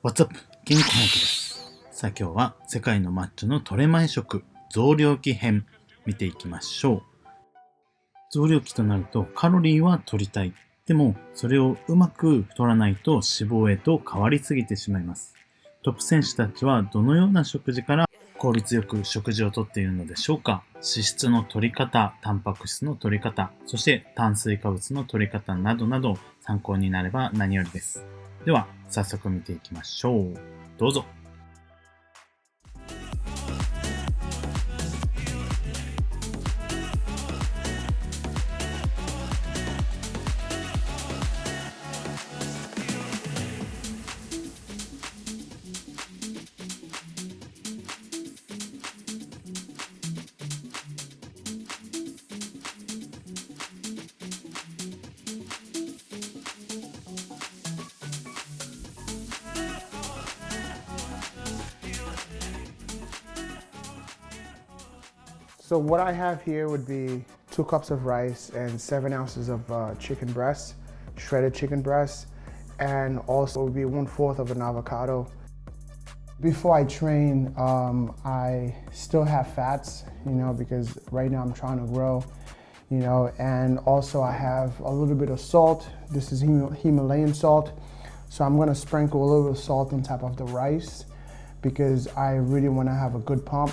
What's up? 筋肉翻訳です。さあ今日は世界のマッチョのトレ前食増量期編見ていきましょう。増量期となるとカロリーは取りたい。でもそれをうまく取らないと脂肪へと変わりすぎてしまいます。トップ選手たちはどのような食事から効率よく食事をとっているのでしょうか。脂質の取り方、タンパク質の取り方、そして炭水化物の取り方などなど参考になれば何よりです。では早速見ていきましょう。どうぞ。So what I have here would be 2 cups of rice and 7 ounces of chicken breast, shredded chicken breast, and also would be 1/4 of an avocado. Before I train, I still have fats, because right now I'm trying to grow, and also I have a little bit of salt. This is Himalayan salt. So I'm gonna sprinkle a little bit of salt on top of the rice because I really wanna have a good pump.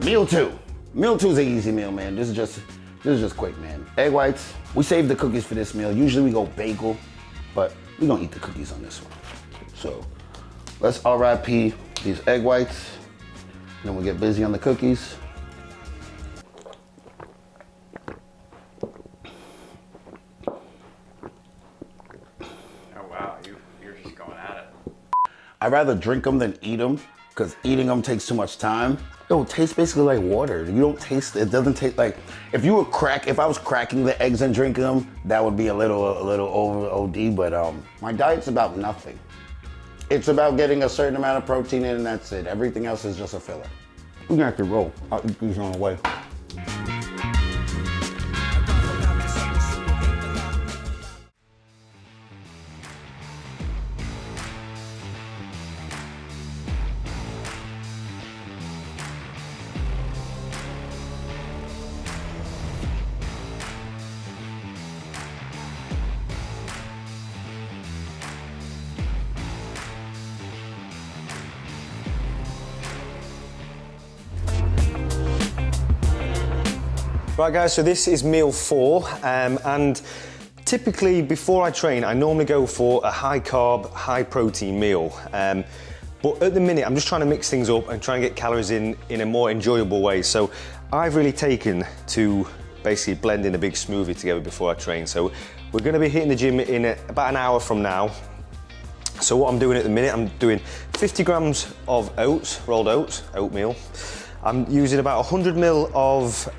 Meal two. Meal two is an easy meal, man. This is just quick, man. Egg whites. We save the cookies for this meal. Usually we go bagel, but we don't eat the cookies on this one. So let's RIP these egg whites. Then we'll get busy on the cookies. Oh wow, you're just going at it. I'd rather drink them than eat them because eating them takes too much time. It tastes basically like water. You don't taste, it doesn't taste like, if I was cracking the eggs and drinking them, that would be a little over OD, but my diet's about nothing. It's about getting a certain amount of protein in and that's it. Everything else is just a filler. We're gonna have to roll. I'll eat these on the way. Right guys, so this is meal 4, and typically before I train, I normally go for a high carb, high protein meal. But at the minute, I'm just trying to mix things up and try and get calories in a more enjoyable way. So I've really taken to basically blending a big smoothie together before I train. So we're gonna be hitting the gym in about an hour from now. So what I'm doing at the minute, I'm doing 50 grams of oats, rolled oats, oatmeal. I'm using about 100 ml of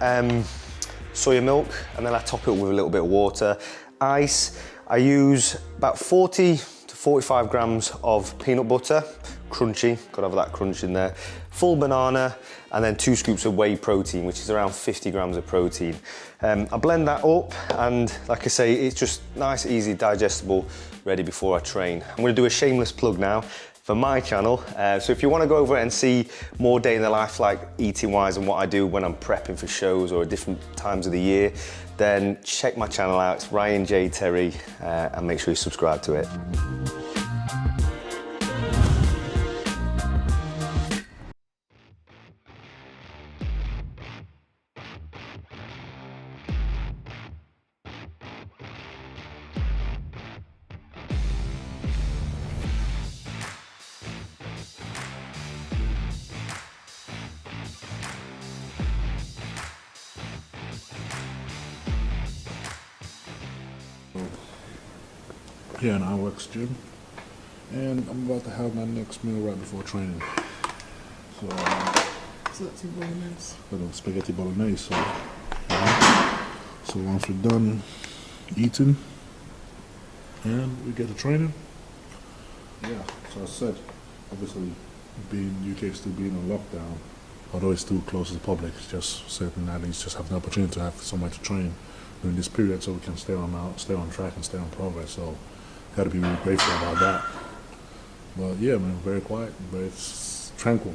soya milk, and then I top it with a little bit of water. Ice, I use about 40 to 45 grams of peanut butter, crunchy, gotta have that crunch in there. Full banana, and then 2 scoops of whey protein, which is around 50 grams of protein. I blend that up, and like I say, it's just nice, easy, digestible, ready before I train. I'm gonna do a shameless plug now for my channel. So if you want to go over and see more day in the life, like eating wise and what I do when I'm prepping for shows or different times of the year, then check my channel out. It's Ryan J. Terry, and make sure you subscribe to it. here in our Works gym, and I'm about to have my next meal right before training. So that's really nice. A little spaghetti bolognese. So once we're done eating and we get to training, yeah. So I said, obviously, being UK still being on lockdown, although it's still closed to the public, it's just certain athletes just have the opportunity to have somewhere to train during this period, so we can stay on track and stay on progress. So got to be really grateful about that. But yeah, man, very quiet, very tranquil.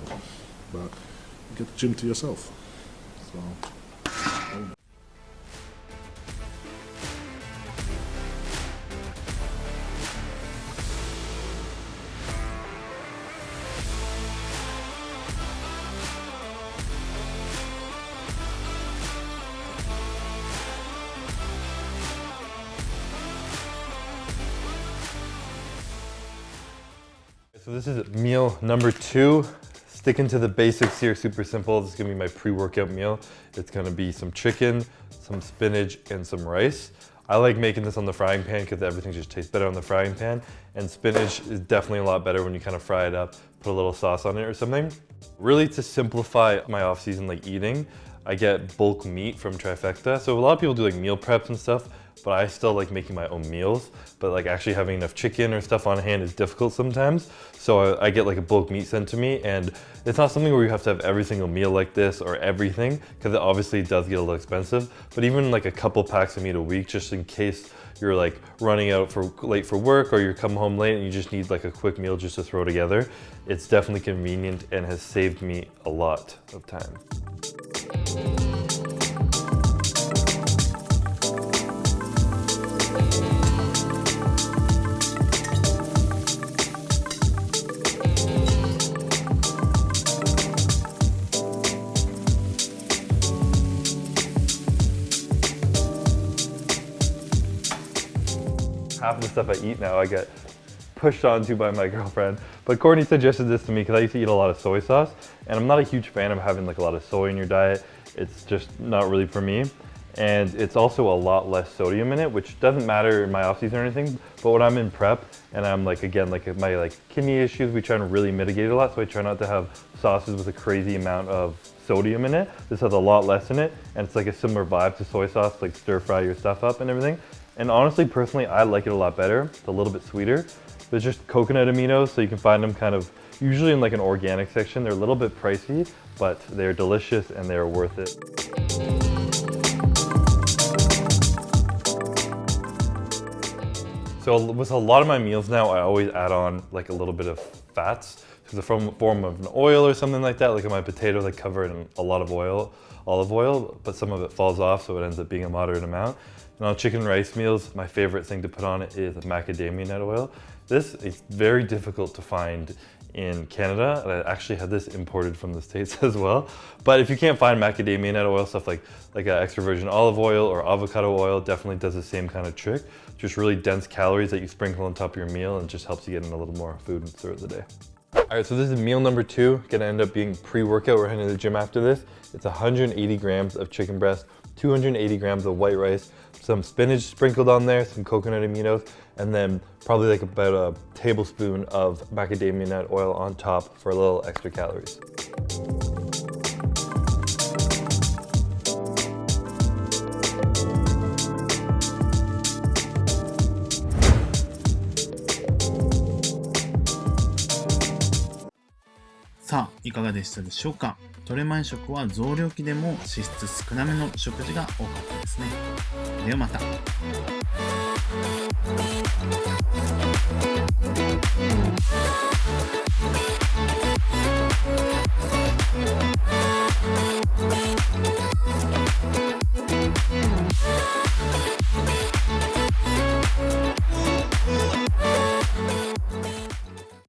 But you get the gym to yourself. So. So this is meal number 2. Sticking to the basics here, super simple. This is gonna be my pre-workout meal. It's gonna be some chicken, some spinach, and some rice. I like making this on the frying pan because everything just tastes better on the frying pan. And spinach is definitely a lot better when you kind of fry it up, put a little sauce on it or something. Really to simplify my off-season like eating, I get bulk meat from Trifecta. So a lot of people do like meal preps and stuff, but I still like making my own meals. But like actually having enough chicken or stuff on hand is difficult sometimes. So I get like a bulk meat sent to me, and it's not something where you have to have every single meal like this or everything, because it obviously does get a little expensive. But even like a couple packs of meat a week, just in case you're like running out late for work, or you come home late and you just need like a quick meal just to throw together, it's definitely convenient and has saved me a lot of time. Half of the stuff I eat now I get pushed onto by my girlfriend. But Courtney suggested this to me because I used to eat a lot of soy sauce, and I'm not a huge fan of having like a lot of soy in your diet. It's just not really for me. And it's also a lot less sodium in it, which doesn't matter in my off season or anything. But when I'm in prep and I'm like, again, like my like kidney issues, we try to really mitigate it a lot. So I try not to have sauces with a crazy amount of sodium in it. This has a lot less in it, and it's like a similar vibe to soy sauce, like stir fry your stuff up and everything. And honestly, personally, I like it a lot better. It's a little bit sweeter. There's just coconut aminos, so you can find them kind of usually in like an organic section. They're a little bit pricey, but they're delicious and they're worth it. So with a lot of my meals now, I always add on like a little bit of fats, because the form of an oil or something like that. Like my potatoes, I cover it in a lot of oil, olive oil, but some of it falls off, so it ends up being a moderate amount. And on chicken rice meals, my favorite thing to put on it is macadamia nut oil. This is very difficult to find in Canada, and I actually had this imported from the States as well. But if you can't find macadamia nut oil, stuff like extra virgin olive oil or avocado oil definitely does the same kind of trick. Just really dense calories that you sprinkle on top of your meal, and just helps you get in a little more food throughout the day. All right, so this is meal number 2. Gonna end up being pre-workout. We're heading to the gym after this. It's 180 grams of chicken breast, 280 grams of white rice, some spinach sprinkled on there, some coconut aminos, and then probably like about a tablespoon of macadamia nut oil on top for a little extra calories.さあ、いかがでしたでしょうか。トレ前食は増量期でも脂質少なめの食事が多かったですね。ではまた。